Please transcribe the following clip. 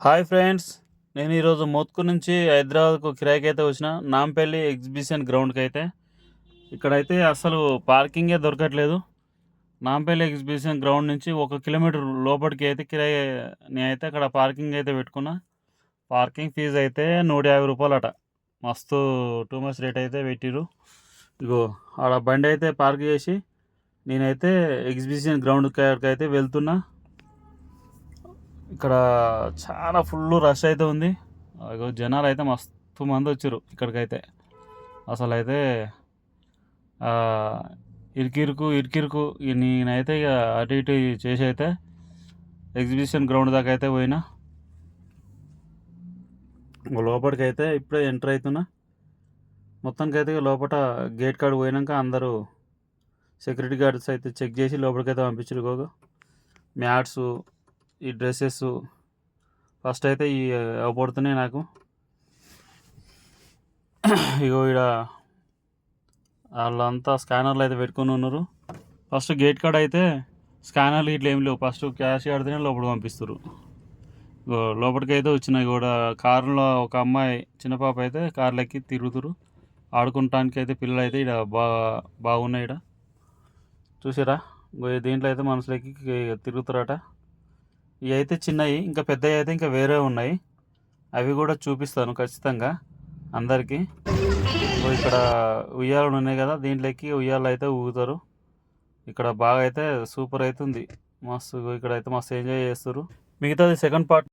Hi friends, నేను ఈరోజు మోత్కూర్ నుంచి హైదరాబాద్కు కిరాయికి అయితే వచ్చిన నాంపల్లి ఎగ్జిబిషన్ గ్రౌండ్కి అయితే. ఇక్కడైతే అసలు పార్కింగే దొరకట్లేదు. నాంపల్లి ఎగ్జిబిషన్ గ్రౌండ్ నుంచి 1 కిలోమీటర్ లోపలికి అయితే కిరాయి నేనైతే అక్కడ పార్కింగ్ అయితే పెట్టుకున్నా. పార్కింగ్ ఫీజు అయితే రూ. 150 అట. మస్తు టూ మచ్ రేట్ అయితే పెట్టిరు. ఇగో ఆడ బండి అయితే పార్క్ చేసి నేనైతే ఎగ్జిబిషన్ గ్రౌండ్ కాడికి అయితే వెళ్తున్నా. ఇక్కడ చాలా ఫుల్ రష్ అయితే ఉంది. జనాలు అయితే మస్తు మంది వచ్చారు ఇక్కడికైతే. అసలు అయితే ఇరుకిరుకు నేనైతే ఇక అటు ఇటు చేసి అయితే ఎగ్జిబిషన్ గ్రౌండ్ దాకా అయితే పోయినా. లోపలికి అయితే ఇప్పుడే ఎంటర్ అవుతున్నా. మొత్తానికి అయితే లోపల గేట్ కాడికి పోయినాక అందరూ సెక్యూరిటీ గార్డ్స్ అయితే చెక్ చేసి లోపలికైతే పంపించారు. మ్యాట్స్, ఈ డ్రెస్సెస్ ఫస్ట్ అయితే ఈ అవపడుతున్నాయి నాకు. ఇగో ఇక్కడ వాళ్ళంతా స్కానర్లు అయితే పెట్టుకొని ఉన్నారు. ఫస్ట్ గేట్ కాడ అయితే స్కానర్లు ఇట్లా ఏం లేవు. ఫస్ట్ క్యాష్ కడితేనే లోపల పంపిస్తారు. లోపలికి అయితే వచ్చినాయి కూడా. కారులో ఒక అమ్మాయి చిన్న పాప అయితే కార్లు ఎక్కి తిరుగుతురు. ఆడుకుంటానికి అయితే పిల్లలు అయితే ఇక్కడ బాగున్నాయి. ఇక్కడ చూసారా, దీంట్లో అయితే మనుషులు ఎక్కి తిరుగుతారట. ఇవి అయితే చిన్నవి, ఇంకా పెద్దవి అయితే ఇంకా వేరే ఉన్నాయి. అవి కూడా చూపిస్తాను ఖచ్చితంగా అందరికీ. ఇక్కడ ఉయ్యాలు ఉన్నాయి కదా, దీంట్లోకి ఉయ్యాలు అయితే ఊగుతారు. ఇక్కడ బాగా అయితే సూపర్ అవుతుంది, మస్తు. ఇక్కడ అయితే మస్తు ఎంజాయ్ చేస్తారు. మిగతాది సెకండ్ పార్ట్